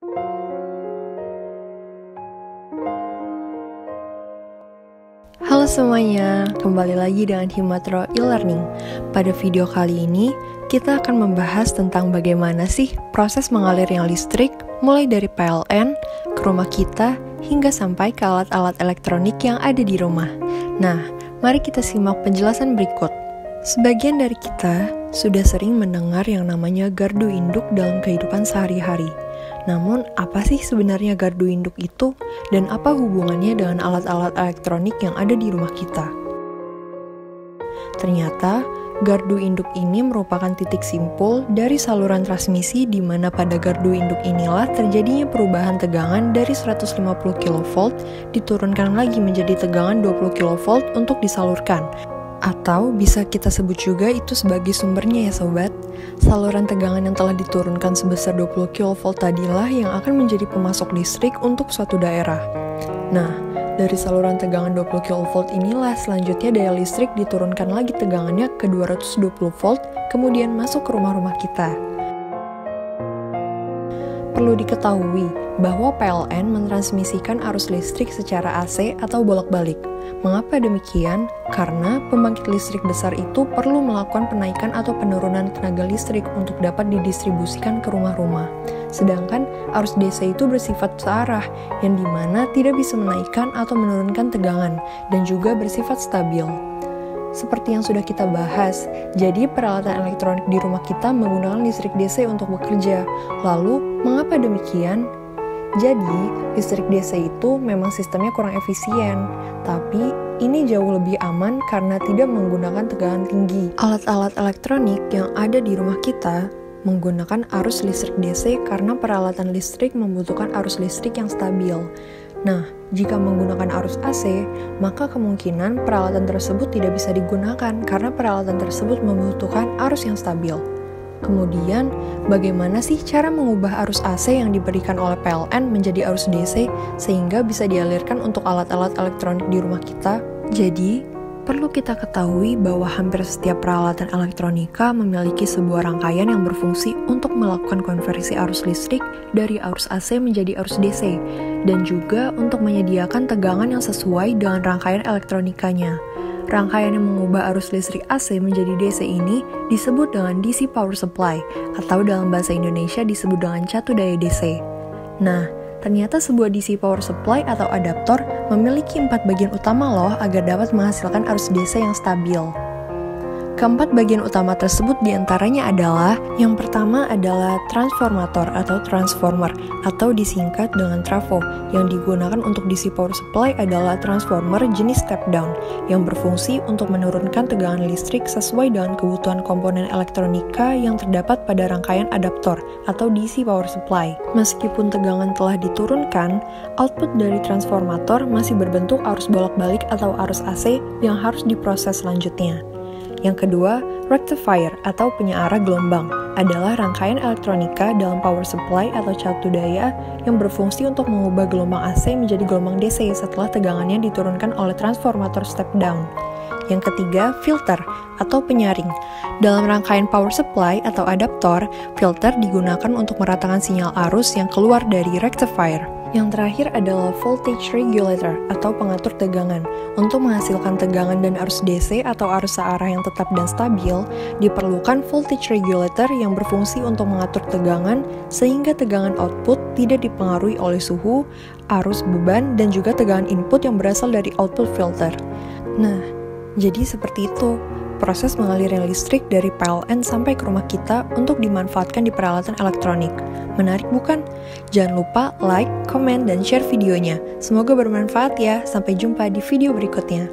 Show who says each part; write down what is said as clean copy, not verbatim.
Speaker 1: Halo semuanya, kembali lagi dengan Himatro e-learning. Pada video kali ini, kita akan membahas tentang bagaimana sih proses mengalirnya listrik mulai dari PLN ke rumah kita hingga sampai ke alat-alat elektronik yang ada di rumah. Nah, mari kita simak penjelasan berikut. Sebagian dari kita sudah sering mendengar yang namanya gardu induk dalam kehidupan sehari-hari. Namun, apa sih sebenarnya gardu induk itu? Dan apa hubungannya dengan alat-alat elektronik yang ada di rumah kita? Ternyata, gardu induk ini merupakan titik simpul dari saluran transmisi di mana pada gardu induk inilah terjadinya perubahan tegangan dari 150 kV diturunkan lagi menjadi tegangan 20 kV untuk disalurkan. Atau bisa kita sebut juga itu sebagai sumbernya ya sobat. Saluran tegangan yang telah diturunkan sebesar 20 kV tadilah yang akan menjadi pemasok listrik untuk suatu daerah. Nah, dari saluran tegangan 20 kV inilah selanjutnya daya listrik diturunkan lagi tegangannya ke 220 volt, kemudian masuk ke rumah-rumah kita. Perlu diketahui bahwa PLN mentransmisikan arus listrik secara AC atau bolak-balik. Mengapa demikian? Karena pembangkit listrik besar itu perlu melakukan penaikan atau penurunan tenaga listrik untuk dapat didistribusikan ke rumah-rumah. Sedangkan arus DC itu bersifat searah, yang dimana tidak bisa menaikkan atau menurunkan tegangan, dan juga bersifat stabil. Seperti yang sudah kita bahas, jadi peralatan elektronik di rumah kita menggunakan listrik DC untuk bekerja. Lalu, mengapa demikian? Jadi, listrik DC itu memang sistemnya kurang efisien, tapi ini jauh lebih aman karena tidak menggunakan tegangan tinggi. Alat-alat elektronik yang ada di rumah kita menggunakan arus listrik DC karena peralatan listrik membutuhkan arus listrik yang stabil. Nah, jika menggunakan arus AC, maka kemungkinan peralatan tersebut tidak bisa digunakan karena peralatan tersebut membutuhkan arus yang stabil. Kemudian, bagaimana sih cara mengubah arus AC yang diberikan oleh PLN menjadi arus DC sehingga bisa dialirkan untuk alat-alat elektronik di rumah kita? Jadi, perlu kita ketahui bahwa hampir setiap peralatan elektronika memiliki sebuah rangkaian yang berfungsi untuk melakukan konversi arus listrik dari arus AC menjadi arus DC, dan juga untuk menyediakan tegangan yang sesuai dengan rangkaian elektronikanya. Rangkaian yang mengubah arus listrik AC menjadi DC ini disebut dengan DC Power Supply, atau dalam bahasa Indonesia disebut dengan catu daya DC. Nah, ternyata sebuah DC Power Supply atau adaptor memiliki 4 bagian utama loh agar dapat menghasilkan arus DC yang stabil. Keempat bagian utama tersebut diantaranya adalah, yang pertama adalah transformator atau transformer, atau disingkat dengan trafo. Yang digunakan untuk DC Power Supply adalah transformer jenis step down, yang berfungsi untuk menurunkan tegangan listrik sesuai dengan kebutuhan komponen elektronika yang terdapat pada rangkaian adaptor, atau DC Power Supply. Meskipun tegangan telah diturunkan, output dari transformator masih berbentuk arus bolak-balik atau arus AC yang harus diproses selanjutnya. Yang kedua, rectifier atau penyearah gelombang adalah rangkaian elektronika dalam power supply atau catu daya yang berfungsi untuk mengubah gelombang AC menjadi gelombang DC setelah tegangannya diturunkan oleh transformator step down. Yang ketiga, filter atau penyaring. Dalam rangkaian power supply atau adaptor, filter digunakan untuk meratakan sinyal arus yang keluar dari rectifier. Yang terakhir adalah voltage regulator atau pengatur tegangan. Untuk menghasilkan tegangan dan arus DC atau arus searah yang tetap dan stabil, diperlukan voltage regulator yang berfungsi untuk mengatur tegangan sehingga tegangan output tidak dipengaruhi oleh suhu, arus beban, dan juga tegangan input yang berasal dari output filter. Nah, jadi seperti itu proses mengalirnya listrik dari PLN sampai ke rumah kita untuk dimanfaatkan di peralatan elektronik. Menarik bukan? Jangan lupa like, komen, dan share videonya. Semoga bermanfaat ya. Sampai jumpa di video berikutnya.